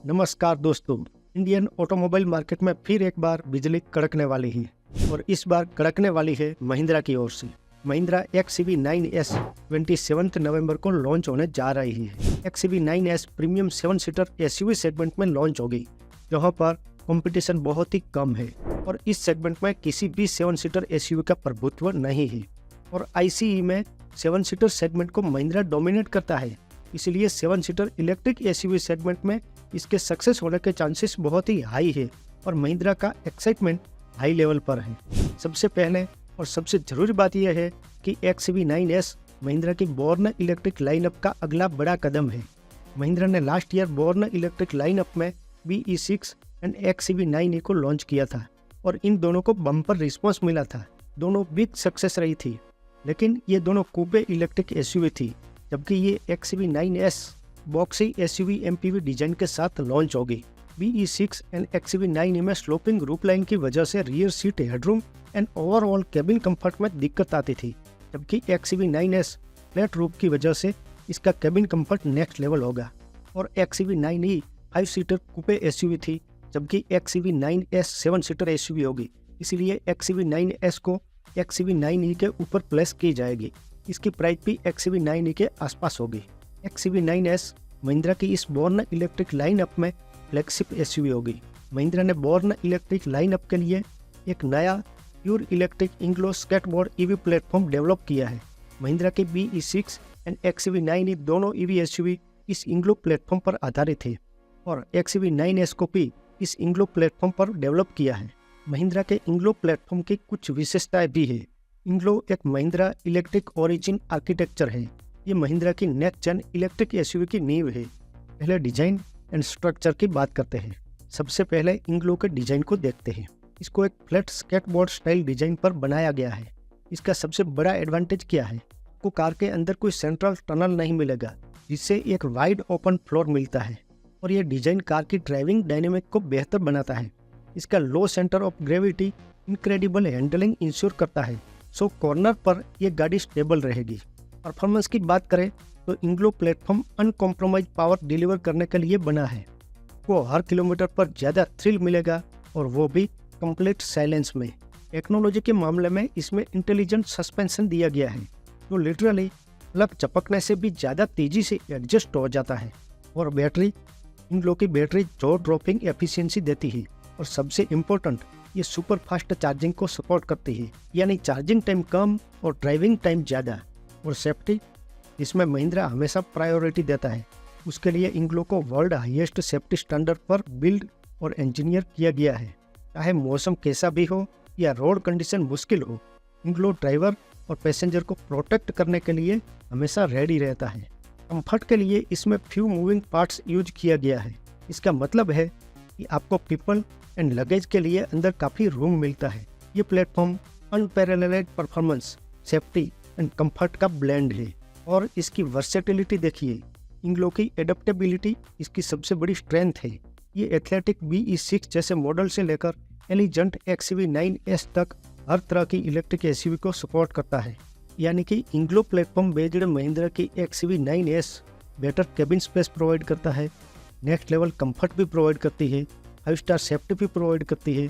नमस्कार दोस्तों। Indian automobile market में फिर एक बार बिजली कड़कने वाली है और इस बार कड़कने वाली है महिंद्रा की ओर से। महिंद्रा XCV 9S 27 नवंबर को लॉन्च होने जा रही है। XCV 9S premium 7 seater SUV segment में लॉन्च होगी, जहां पर कंपटीशन बहुत ही कम है और इस सेगमेंट में किसी भी 7 सीटर SUV का प्रभुत्व नहीं है और ICE में 7 सीटर सेगमेंट को महिंद्रा डोमिनेट करता है। इसलिए 7 सीटर इलेक्ट्रिक SUV सेगमेंट में इसके सक्सेस होने के चांसेस बहुत ही हाई है और महिंद्रा का एक्साइटमेंट हाई लेवल पर है। सबसे पहले और सबसे जरूरी बात यह है कि XCV 9S महिंद्रा की बोर्न इलेक्ट्रिक लाइनअप का अगला बड़ा कदम है। महिंद्रा ने last year born electric lineup में BE6 एंड XCV 9e को लॉन्च किया था और इन दोनों को बम्पर रिस्पॉन्स मिला था। दोनों बिग सक्सेस रही थी, लेकिन ये दोनों कूपे इलेक्ट्रिक SUV थी, जबकि ये XCV 9S boxy SUV MPV design के साथ लॉन्च होगी। BE6 एंड XCV 9e में स्लोपिंग रूप लाइन की वजह से rear seat headroom and overall cabin comfort में दिक्कत आती थी, जबकि XCV 9S फ्लैट रूफ की वजह से इसका केबिन कंफर्ट नेक्स्ट लेवल होगा। और XCV 9e 5 सीटर कूपे SUV थी, जबकि XCV 9S 7 सीटर SUV होगी। इसलिए XCV 9S को XCV 9e के ऊपर प्लेस की जाएगी। इसकी प्राइस भी XCV 9e के आसपास होगी। XCV 9S महिंद्रा की इस बोर्न इलेक्ट्रिक लाइनअप में फ्लैगशिप SUV होगी। महिंद्रा ने बोर्न इलेक्ट्रिक लाइनअप के लिए एक नया pure electric Inglo skateboard EV platform develop किया है। महिंद्रा के BE6 एंड XCV 9e दोनों EV SUV इस इंग्लो प्लेटफॉर्म पर आधारित है और XCV 9S को भी इस इंग्लो प्लेटफॉर्म पर डेवलप किया है। महिंद्रा के इंग्लो प्लेटफॉर्म की कुछ विशेषताएं भी है। इंग्लो एक महिंद्रा इलेक्ट्रिक ओरिजिन आर्किटेक्चर है। ये महिंद्रा की नेक्स्ट जेन इलेक्ट्रिक SUV की नींव है। पहले डिजाइन एंड स्ट्रक्चर की बात करते हैं। सबसे पहले इंग्लो के डिजाइन को देखते हैं। इसको एक फ्लैट स्केटबोर्ड स्टाइल डिजाइन पर बनाया गया है। इसका सबसे बड़ा एडवांटेज क्या है? आपको कार के अंदर कोई सेंट्रल टनल नहीं मिलेगा, जिससे एक वाइड ओपन फ्लोर मिलता है और यह डिजाइन कार की ड्राइविंग डायनेमिक को बेहतर बनाता है। इसका low centre of gravity incredible handling ensure करता है, सो कॉर्नर पर यह गाड़ी स्टेबल रहेगी। परफॉर्मेंस की बात करें तो इंग्लो प्लेटफॉर्म अनकॉम्प्रोमाइज पावर डिलीवर करने के लिए बना है। वो हर किलोमीटर पर ज़्यादा थ्रिल मिलेगा और वो भी कंप्लीट साइलेंस में। टेक्नोलॉजी के मामले में इसमें इंटेलिजेंट सस्पेंशन दिया गया है, जो लिटरली प्लग चपकने से भी ज़्यादा तेज़ी से एडजस्ट हो जाता है। और बैटरी, इंग्लो की बैटरी जो ड्रॉपिंग एफिशिएंसी देती है और सबसे इम्पोर्टेंट, ये सुपर फास्ट चार्जिंग को सपोर्ट करती है, यानी चार्जिंग टाइम कम और ड्राइविंग टाइम ज़्यादा। और सेफ्टी, जिसमें महिंद्रा हमेशा प्रायोरिटी देता है, उसके लिए इंग्लो को वर्ल्ड हाईएस्ट सेफ्टी स्टैंडर्ड पर बिल्ड और इंजीनियर किया गया है। चाहे मौसम कैसा भी हो या रोड कंडीशन मुश्किल हो, इंग्लो ड्राइवर और पैसेंजर को प्रोटेक्ट करने के लिए हमेशा रेडी रहता है। कंफर्ट के लिए इसमें फ्यू मूविंग पार्ट्स यूज किया गया है। इसका मतलब है कि आपको पीपल एंड लगेज के लिए अंदर काफ़ी रूम मिलता है। ये platform unparalleled performance, safety and comfort का ब्लेंड है। और इसकी वर्सेटिलिटी देखिए। इंग्लो की एडेप्टेबिलिटी इसकी सबसे बड़ी स्ट्रेंथ है। ये एथलेटिक BE6 जैसे मॉडल से लेकर एलिजेंट XCV 9S तक हर तरह की इलेक्ट्रिक SUV को सपोर्ट करता है। यानी कि इंग्लो प्लेटफॉर्म बेस्ड महिंद्रा की XCV 9S better cabin space provide करता है, नेक्स्ट लेवल कंफर्ट भी प्रोवाइड करती है, 5 स्टार सेफ्टी भी प्रोवाइड करती है,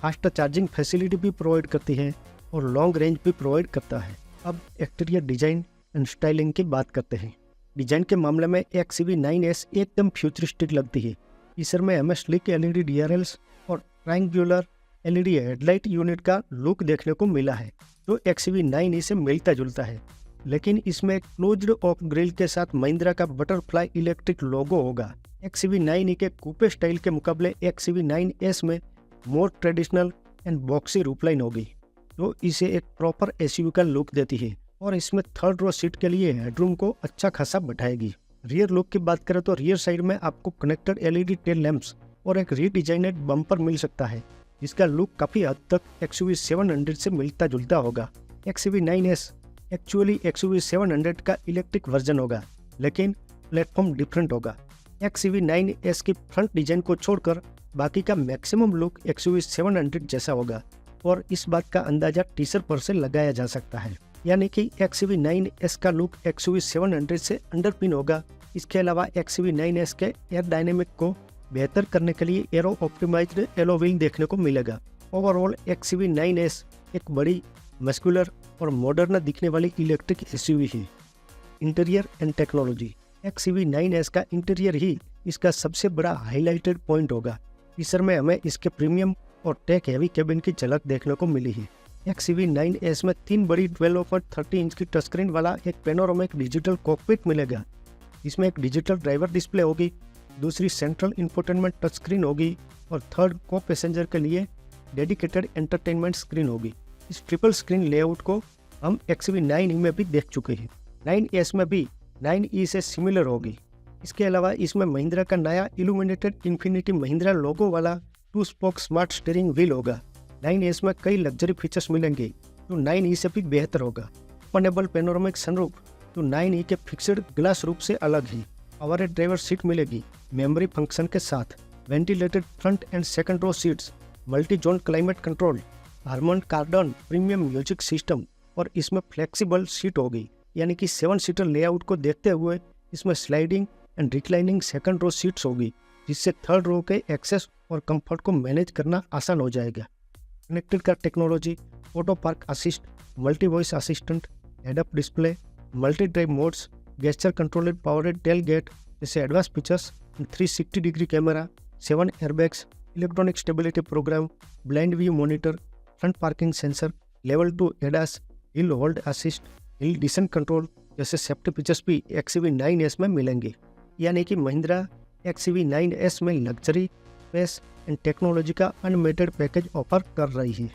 फास्ट चार्जिंग फैसिलिटी भी प्रोवाइड करती है और लॉन्ग रेंज भी प्रोवाइड करता है। अब एक्सटीरियर डिजाइन एंड स्टाइलिंग की बात करते हैं। डिजाइन के मामले में XCV 9S एकदम फ्यूचरिस्टिक लगती है। इसर में हमें स्लिक LED DRLs और ट्रायंगुलर LED हेडलाइट यूनिट का लुक देखने को मिला है, जो XCV 9e से मिलता जुलता है। लेकिन इसमें क्लोज्ड ऑफ ग्रिल के साथ महिंद्रा का बटरफ्लाई इलेक्ट्रिक लोगो होगा। XCV 9e के कूपे स्टाइल के मुकाबले XCV 9S में मोर ट्रेडिशनल एंड बॉक्सी रूपलाइन होगी, जो इसे एक प्रॉपर SUV का लुक देती है और इसमें थर्ड रो सीट के लिए हेडरूम को अच्छा खासा बढ़ाएगी। रियर लुक की बात करें तो रियर साइड में आपको कनेक्टेड LED टेल लैंप्स और एक रीडिजाइनेड बम्पर मिल सकता है, जिसका लुक काफ़ी हद तक XUV 700 से मिलता जुलता होगा। XCV 9S एक्चुअली XUV 700 का इलेक्ट्रिक वर्जन होगा, लेकिन प्लेटफॉर्म डिफरेंट होगा। XCV 9S की फ्रंट डिजाइन को छोड़कर बाकी का मैक्सिमम लुक XUV 700 जैसा होगा और इस बात का अंदाजा टीजर पर से लगाया जा सकता है। यानी कि XCV 9S का लुक XUV 700 से अंडरपिन होगा। इसके अलावा XCV 9S के एयर डायनेमिक को बेहतर करने के लिए एरो ऑप्टिमाइज्ड एलो व्हील देखने को मिलेगा। ओवरऑल XUV9S एक बड़ी, मस्कुलर और मॉडर्न दिखने वाली इलेक्ट्रिक SUV है। Interior and technology. XUV9S का इंटीरियर ही इसका सबसे बड़ा हाईलाइटेड पॉइंट होगा। फीचर में हमें इसके प्रीमियम और टेक हेवी केबिन की झलक देखने को मिली है। XUV9S में 3 बड़ी 12/30 इंच की टच स्क्रीन वाला एक पेनोरामिक डिजिटल कॉकपिट मिलेगा। इसमें एक डिजिटल ड्राइवर डिस्प्ले होगी, दूसरी सेंट्रल इंफोटेनमेंट टच स्क्रीन होगी और थर्ड को पैसेंजर के लिए डेडिकेटेड एंटरटेनमेंट स्क्रीन होगी। इस ट्रिपल स्क्रीन लेआउट को हम XUV9E में भी देख चुके हैं। 9S में भी 9E से सिमिलर होगी। इसके अलावा इसमें महिंद्रा का नया इल्यूमिनेटेड इन्फिनिटी महिंद्रा लोगो वाला 2 स्पोक स्मार्ट स्टीयरिंग व्हील होगा। 9S में कई लग्जरी फीचर्स मिलेंगे जो 9E से भी बेहतर होगा। ओपनेबल पेनोरामिक सनरूफ जो 9E के फिक्स्ड ग्लास रूफ से अलग है। पावर ड्राइवर सीट मिलेगी मेमोरी फंक्शन के साथ। Ventilated front and second row seats, multi zone climate control, Harman Kardon premium music system और इसमें फ्लेक्सिबल सीट होगी, यानी कि 7 सीटर लेआउट को देखते हुए इसमें sliding and reclining second row seats होगी, जिससे थर्ड रो के एक्सेस और कंफर्ट को मैनेज करना आसान हो जाएगा। Connected car technology, auto park assist, multi voice assistant, head up display, multi drive modes, gesture controlled powered tailgate जैसे advance features, 360 degree camera, 7 airbags, electronic stability program, blind view monitor, front parking sensor, level 2 ADAS, hill hold assist, hill descent control जैसे safety features भी XUV9S में मिलेंगे। यानी कि Mahindra XUV9S में luxury, space and technology का अनमेटेड package offer कर रही है।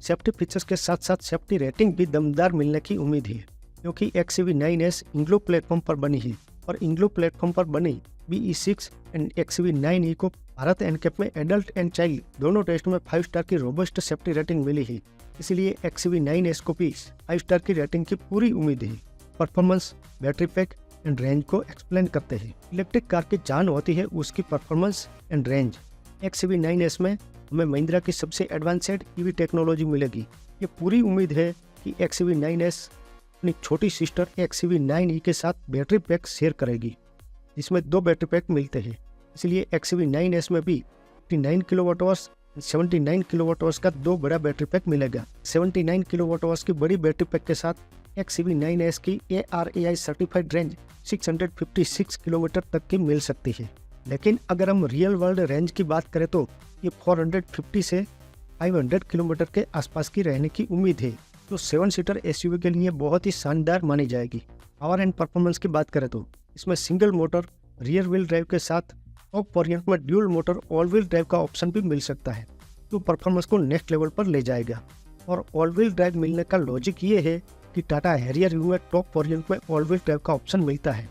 सेफ्टी फीचर्स के साथ साथ सेफ्टी रेटिंग भी दमदार मिलने की उम्मीद है, क्योंकि XUV9S इंग्लो प्लेटफॉर्म पर बनी है और इंग्लो प्लेटफॉर्म पर बनी BE6 एंड XUV9E को भारत एनकैप में एडल्ट एंड चाइल्ड दोनों टेस्ट में 5 स्टार की रोबस्ट सेफ्टी रेटिंग मिली है। इसलिए XUV9S को भी 5 स्टार की रेटिंग की पूरी उम्मीद है। Performance, battery pack and range को एक्सप्लेन करते हैं। इलेक्ट्रिक कार की जान होती है उसकी परफॉर्मेंस एंड रेंज। XUV9S में हमें महिंद्रा की सबसे एडवांस्ड EV टेक्नोलॉजी मिलेगी। ये पूरी उम्मीद है कि XUV9S अपनी छोटी सिस्टर XUV9E के साथ बैटरी पैक शेयर करेगी, जिसमें 2 बैटरी पैक मिलते हैं। इसलिए XUV9S में भी 59 किलोवाट आवर्स 79 किलोवाट आवर्स का 2 बड़ा बैटरी पैक मिलेगा। 79 किलोवाट आवर्स की बड़ी बैटरी पैक के साथ XUV9S की ARAI सर्टिफाइड रेंज 656 किलोमीटर तक की मिल सकती है। लेकिन अगर हम रियल वर्ल्ड रेंज की बात करें तो ये 450 से 500 किलोमीटर के आसपास की रहने की उम्मीद है, जो 7 सीटर SUV के लिए बहुत ही शानदार मानी जाएगी। पावर एंड परफॉर्मेंस की बात करें तो इसमें single motor rear wheel drive के साथ टॉप वेरिएंट में dual motor all wheel drive का ऑप्शन भी मिल सकता है, जो परफॉर्मेंस को नेक्स्ट लेवल पर ले जाएगा। और ऑल व्हील ड्राइव मिलने का लॉजिक ये है कि टाटा हैरियर यू में टॉप वेरिएंट में ऑल व्हील ड्राइव का ऑप्शन मिलता है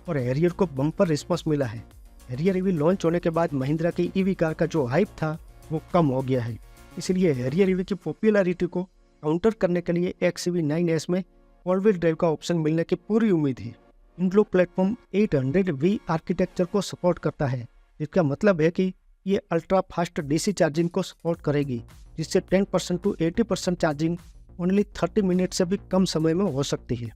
और हैरियर को बम्पर रिस्पॉन्स मिला है। हैरियर EV लॉन्च होने के बाद महिंद्रा की EV कार का जो हाइप था वो कम हो गया है। इसलिए हैरियर EV की पॉपुलैरिटी को काउंटर करने के लिए XUV9S में ऑल व्हील ड्राइव का ऑप्शन मिलने की पूरी उम्मीद है। इंग्लो प्लेटफॉर्म 800V आर्किटेक्चर को सपोर्ट करता है, जिसका मतलब है कि ये अल्ट्रा फास्ट DC चार्जिंग को सपोर्ट करेगी, जिससे 10% to 80% चार्जिंग ओनली 30 मिनट से भी कम समय में हो सकती है।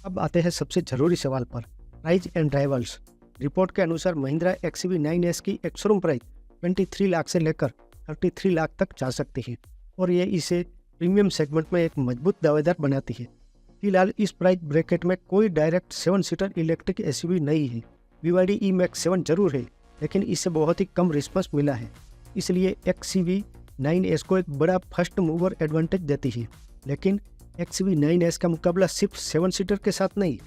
अब आते हैं सबसे जरूरी सवाल पर, प्राइस एंड ड्राइवर्स। रिपोर्ट के अनुसार महिंद्रा XUV9S की एक्स-शोरूम प्राइस 23 लाख से लेकर 33 लाख तक जा सकती है और ये इसे प्रीमियम सेगमेंट में एक मजबूत दावेदार बनाती है। फिलहाल इस प्राइस ब्रैकेट में कोई डायरेक्ट 7 सीटर इलेक्ट्रिक SUV नहीं है। BYD E-MAX 7 जरूर है, लेकिन इससे बहुत ही कम रिस्पॉन्स मिला है। इसलिए XUV9S को एक बड़ा फर्स्ट मूवर एडवांटेज देती है। लेकिन XUV9S का मुकाबला सिर्फ 7 सीटर के साथ नहीं,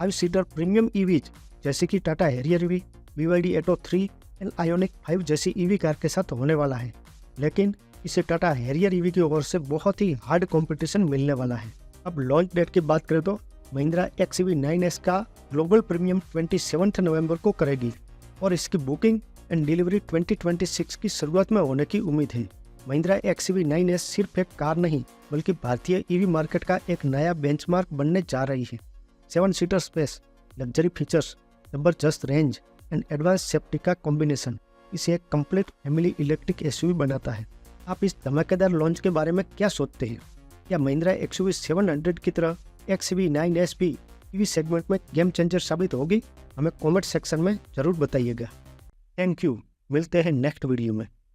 5 सीटर प्रीमियम EVs जैसे कि Tata Harrier EV, BYD Atto 3 and ionic 5 जैसी EV कार के साथ होने वाला है। लेकिन इसे टाटा हैरियर EV की ओर से बहुत ही हार्ड कंपटीशन मिलने वाला है। अब लॉन्च डेट की बात करें तो महिंद्रा XUV9S का ग्लोबल प्रीमियम 27 नवंबर को करेगी और इसकी बुकिंग एंड डिलीवरी 2026 की शुरुआत में होने की उम्मीद है। महिंद्रा XUV9S सिर्फ एक कार नहीं, बल्कि भारतीय EV मार्केट का एक नया बेंचमार्क बनने जा रही है। 7 सीटर स्पेस, लग्जरी फीचर्स, जबरदस्त रेंज एंड एडवांस सेफ्टी का कॉम्बिनेशन इसे एक कंप्लीट फैमिली इलेक्ट्रिक SUV बनाता है। आप इस धमाकेदार लॉन्च के बारे में क्या सोचते हैं? क्या महिंद्रा XUV700 की तरह XUV9S भी EV सेगमेंट में गेम चेंजर साबित होगी? हमें कमेंट सेक्शन में जरूर बताइएगा। Thank you. मिलते हैं नेक्स्ट वीडियो में।